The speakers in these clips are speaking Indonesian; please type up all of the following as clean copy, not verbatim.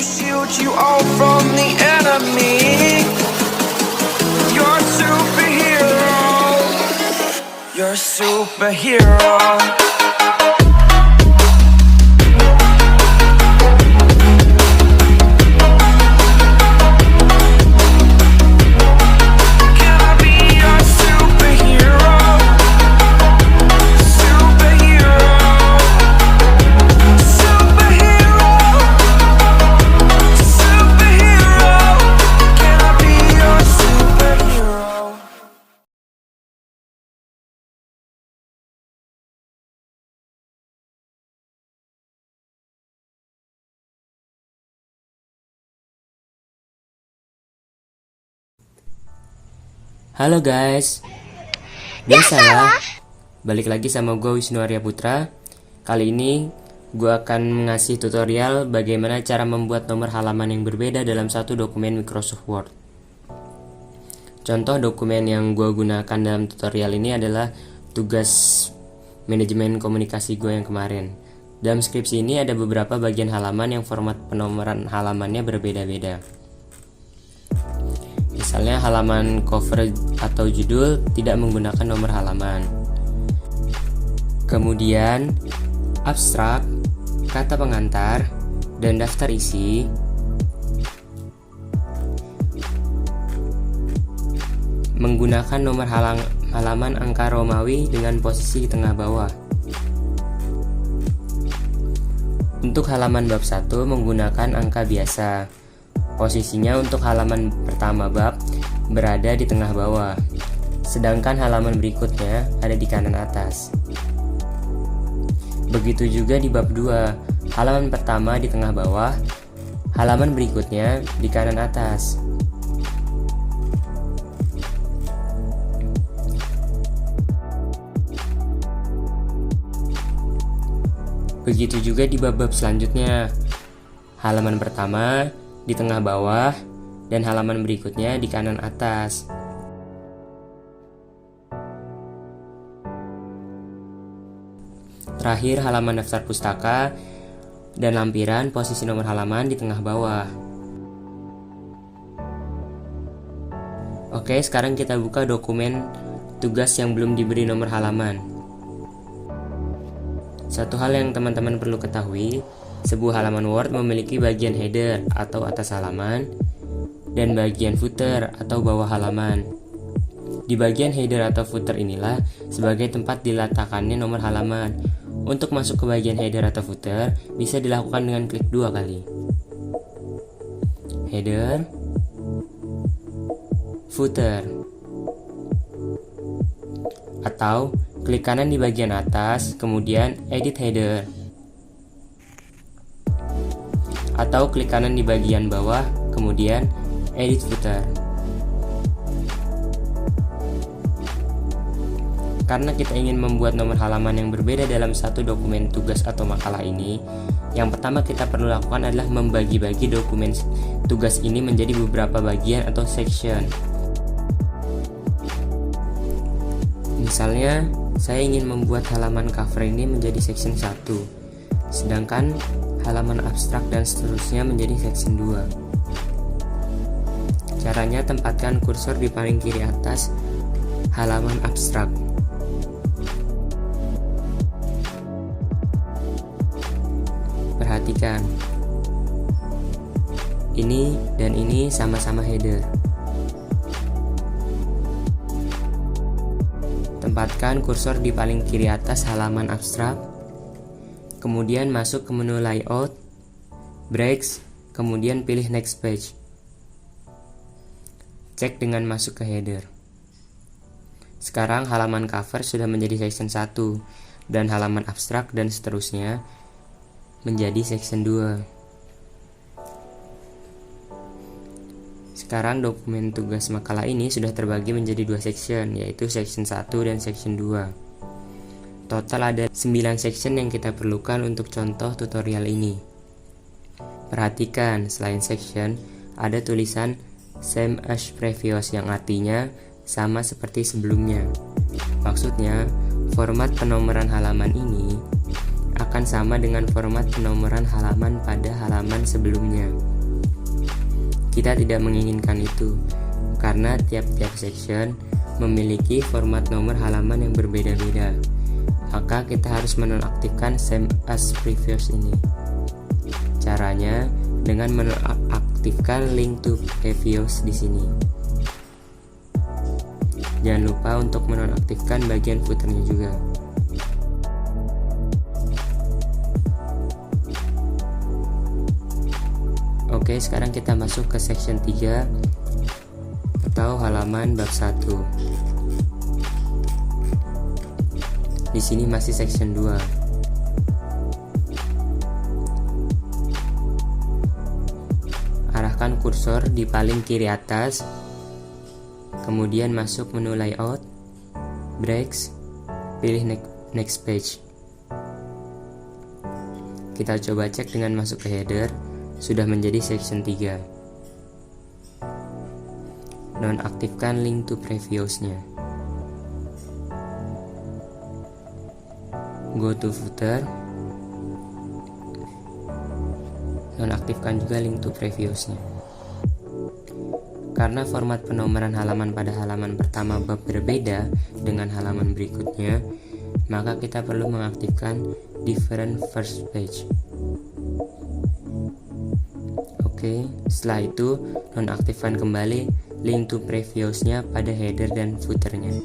shield you all from the enemy. You're a superhero. You're a superhero. Halo guys, biasalah, balik lagi sama gue Wisnu Arya Putra. Kali ini gue akan ngasih tutorial bagaimana cara membuat nomor halaman yang berbeda dalam satu dokumen Microsoft Word. Contoh dokumen yang gue gunakan dalam tutorial ini adalah tugas manajemen komunikasi gue yang kemarin. Dalam skripsi ini ada beberapa bagian halaman yang format penomoran halamannya berbeda-beda. Misalnya halaman cover atau judul tidak menggunakan nomor halaman. Kemudian abstrak, kata pengantar, dan daftar isi menggunakan nomor halaman angka Romawi dengan posisi di tengah bawah. Untuk halaman bab 1 menggunakan angka biasa. Posisinya untuk halaman pertama bab berada di tengah bawah, sedangkan halaman berikutnya ada di kanan atas. Begitu juga di bab 2, halaman pertama di tengah bawah, halaman berikutnya di kanan atas. Begitu juga di bab-bab selanjutnya, halaman pertama di tengah bawah dan halaman berikutnya di kanan atas. Terakhir halaman daftar pustaka dan lampiran, posisi nomor halaman di tengah bawah. Oke, sekarang kita buka dokumen tugas yang belum diberi nomor halaman. Satu hal yang teman-teman perlu ketahui, sebuah halaman Word memiliki bagian header atau atas halaman dan bagian footer atau bawah halaman. Di bagian header atau footer inilah sebagai tempat diletakkannya nomor halaman. Untuk masuk ke bagian header atau footer bisa dilakukan dengan klik 2 kali. Header, footer, atau klik kanan di bagian atas, kemudian edit header, atau klik kanan di bagian bawah, kemudian edit footer. Karena kita ingin membuat nomor halaman yang berbeda dalam satu dokumen tugas atau makalah ini, yang pertama kita perlu lakukan adalah membagi-bagi dokumen tugas ini menjadi beberapa bagian atau section. Misalnya, saya ingin membuat halaman cover ini menjadi section 1, sedangkan halaman abstrak dan seterusnya menjadi section 2. Caranya, tempatkan kursor di paling kiri atas halaman abstrak. Perhatikan, ini dan ini sama-sama header. Tempatkan kursor di paling kiri atas halaman abstrak, kemudian masuk ke menu layout, breaks, kemudian pilih next page. Cek dengan masuk ke header. Sekarang halaman cover sudah menjadi section 1 dan halaman abstrak dan seterusnya menjadi section 2. Sekarang dokumen tugas makalah ini sudah terbagi menjadi 2 section, yaitu section 1 dan section 2. Total ada 9 section yang kita perlukan untuk contoh tutorial ini. Perhatikan, selain section, ada tulisan same as previous yang artinya sama seperti sebelumnya. Maksudnya, format penomoran halaman ini akan sama dengan format penomoran halaman pada halaman sebelumnya. Kita tidak menginginkan itu, karena tiap-tiap section memiliki format nomor halaman yang berbeda-beda. Maka kita harus menonaktifkan same as previous ini. Caranya dengan menonaktifkan link to previous di sini. Jangan lupa untuk menonaktifkan bagian footernya juga. Oke, sekarang kita masuk ke section 3 atau halaman bab 1. Di sini masih section 2. Arahkan kursor di paling kiri atas, kemudian masuk menu layout, breaks, pilih next page. Kita coba cek dengan masuk ke header. Sudah menjadi section 3. Nonaktifkan link to previousnya. Go to footer. Nonaktifkan juga link to previousnya. Karena format penomoran halaman pada halaman pertama bab berbeda dengan halaman berikutnya, maka kita perlu mengaktifkan different first page. Oke, setelah itu nonaktifkan kembali link to previousnya pada header dan footernya.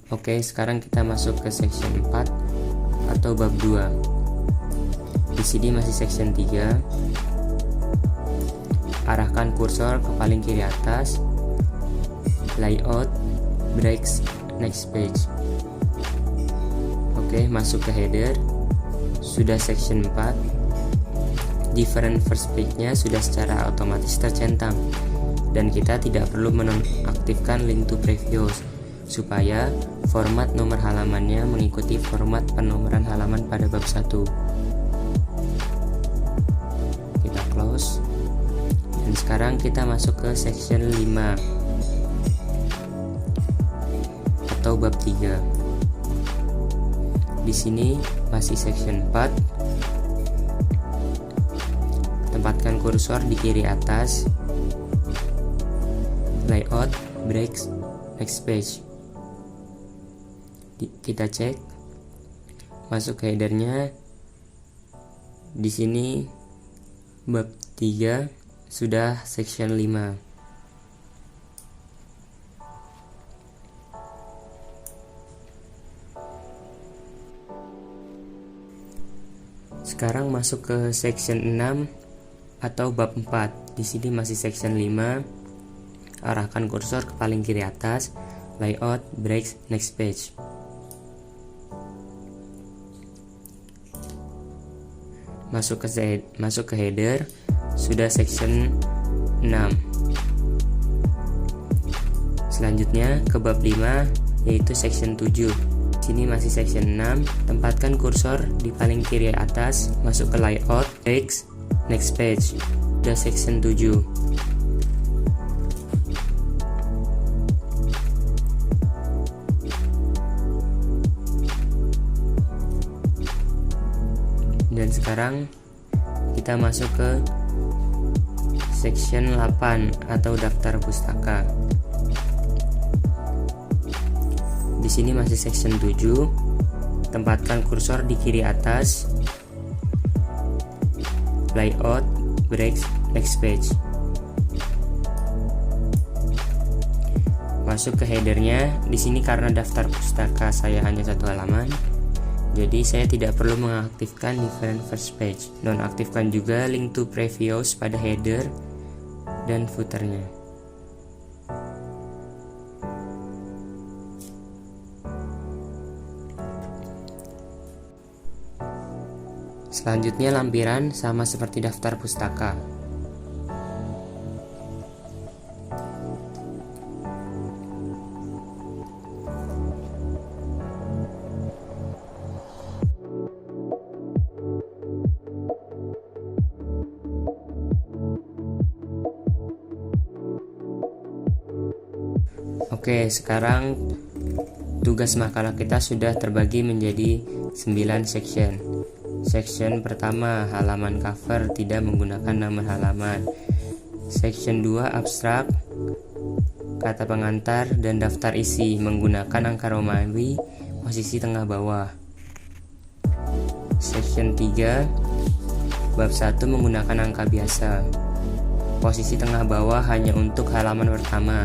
Oke, sekarang kita masuk ke section 4 atau bab 2. Di sini masih section 3. Arahkan kursor ke paling kiri atas, layout, breaks, next page. Oke, masuk ke header. Sudah section 4. Different first page-nya sudah secara otomatis tercentang, dan kita tidak perlu menonaktifkan link to previous supaya format nomor halamannya mengikuti format penomoran halaman pada bab 1. Kita close. Dan sekarang kita masuk ke section 5 atau bab 3. Di sini masih section 4. Tempatkan kursor di kiri atas, layout, breaks, next page. Kita cek, masuk ke headernya. Di sini bab 3 sudah section 5. Sekarang masuk ke section 6 atau bab 4. Di sini masih section 5. Arahkan kursor ke paling kiri atas, layout, breaks, next page. Masuk ke header. Sudah section 6. Selanjutnya ke bab 5, yaitu section 7. Sini masih section 6. Tempatkan kursor di paling kiri atas, masuk ke layout, breaks, next page. Sudah section 7. Dan sekarang kita masuk ke section 8 atau daftar pustaka. Di sini masih section 7. Tempatkan kursor di kiri atas, layout, breaks, next page. Masuk ke headernya. Di sini karena daftar pustaka saya hanya satu halaman, jadi saya tidak perlu mengaktifkan different first page. Nonaktifkan juga link to previous pada header dan footernya. Selanjutnya lampiran sama seperti daftar pustaka. Oke, sekarang tugas makalah kita sudah terbagi menjadi 9 section. Section pertama, halaman cover tidak menggunakan nomor halaman. Section 2, abstrak, kata pengantar dan daftar isi menggunakan angka Romawi, posisi tengah bawah. Section 3, bab 1 menggunakan angka biasa. Posisi tengah bawah hanya untuk halaman pertama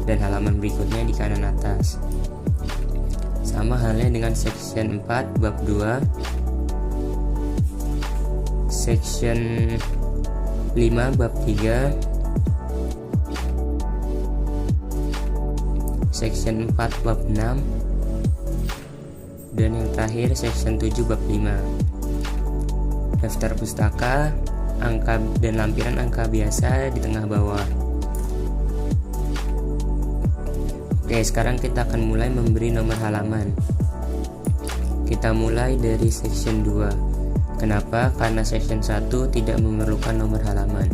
dan halaman berikutnya di kanan atas. Sama halnya dengan section 4 bab 2. Section 5 bab 3. Section 4 bab 6. Dan yang terakhir section 7 bab 5. Daftar pustaka, angka dan lampiran angka biasa di tengah bawah. Oke, sekarang kita akan mulai memberi nomor halaman. Kita mulai dari section 2. Kenapa? Karena section 1 tidak memerlukan nomor halaman.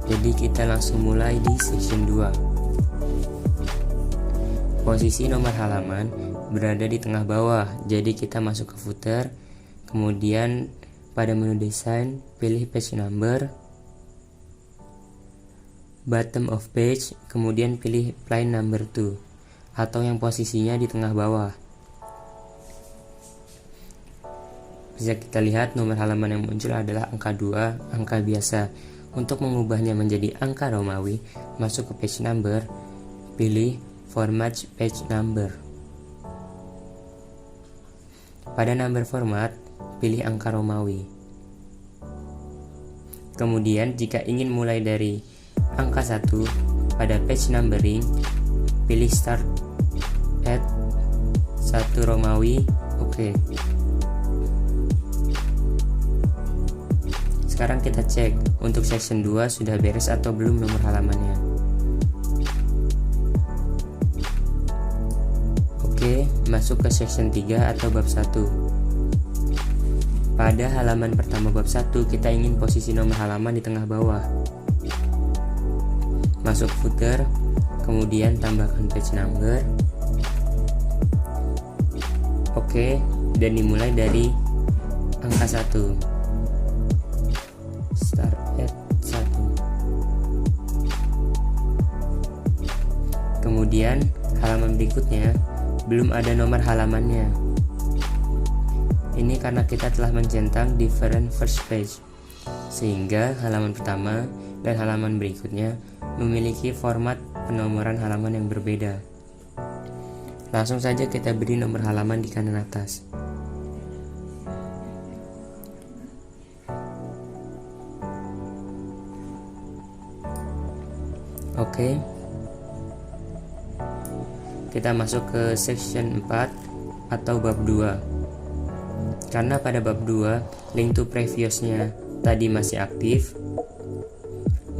Jadi kita langsung mulai di section 2. Posisi nomor halaman berada di tengah bawah. Jadi kita masuk ke footer. Kemudian pada menu desain, pilih page number, bottom of page, kemudian pilih line number 2 atau yang posisinya di tengah bawah. Bisa kita lihat nomor halaman yang muncul adalah angka 2, angka biasa. Untuk mengubahnya menjadi angka Romawi, masuk ke page number, pilih format page number. Pada number format, pilih angka Romawi. Kemudian jika ingin mulai dari angka 1 pada page numbering, pilih start at 1 Romawi. Oke. Sekarang kita cek untuk section 2 sudah beres atau belum nomor halamannya. Oke, masuk ke section 3 atau bab 1. Pada halaman pertama bab 1 kita ingin posisi nomor halaman di tengah bawah. Masuk footer, kemudian tambahkan page number. Oke, dan dimulai dari angka 1. Start at 1. Kemudian halaman berikutnya belum ada nomor halamannya. Ini karena kita telah mencentang different first page, sehingga halaman pertama dan halaman berikutnya memiliki format penomoran halaman yang berbeda. Langsung saja kita beri nomor halaman di kanan atas. Oke. Kita masuk ke section 4 atau bab 2. Karena pada bab 2 link to previousnya tadi masih aktif,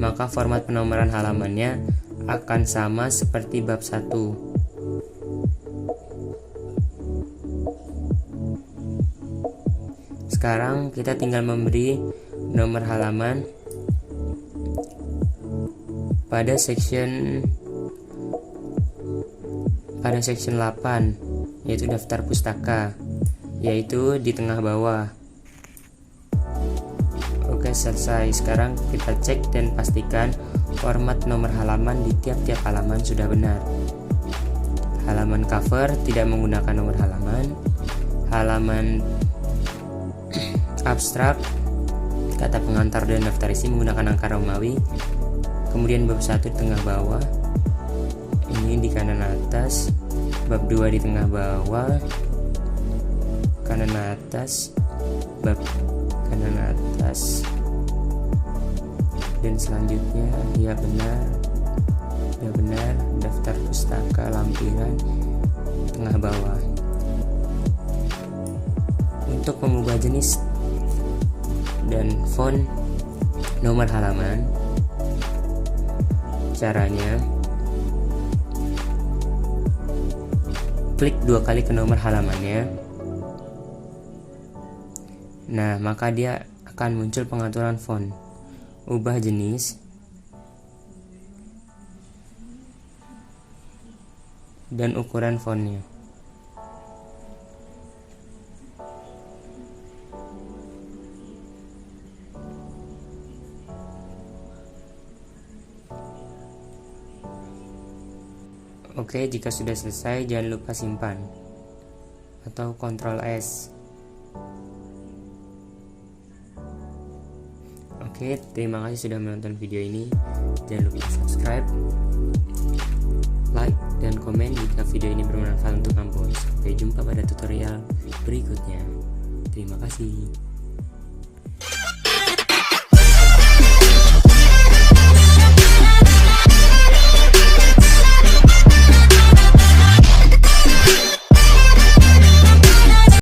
maka format penomoran halamannya akan sama seperti bab 1. Sekarang kita tinggal memberi nomor halaman pada section 8, yaitu daftar pustaka, yaitu di tengah bawah. Oke, selesai. Sekarang kita cek dan pastikan format nomor halaman di tiap-tiap halaman sudah benar. Halaman cover tidak menggunakan nomor halaman. Halaman abstrak, kata pengantar dan daftar isi menggunakan angka Romawi. Kemudian bab 1 di tengah bawah, ini di kanan atas. Bab 2 di tengah bawah, kanan atas. Bab kanan atas. Dan selanjutnya ya benar, daftar pustaka lampiran tengah bawah. Untuk mengubah jenis dan font nomor halaman, caranya klik 2 kali ke nomor halamannya. Nah, maka dia akan muncul pengaturan font. Ubah jenis dan ukuran fontnya. Oke, jika sudah selesai jangan lupa simpan atau Ctrl S. Oke, terima kasih sudah menonton video ini. Jangan lupa subscribe, like, dan komen jika video ini bermanfaat untuk kamu. Sampai jumpa pada tutorial berikutnya. Terima kasih.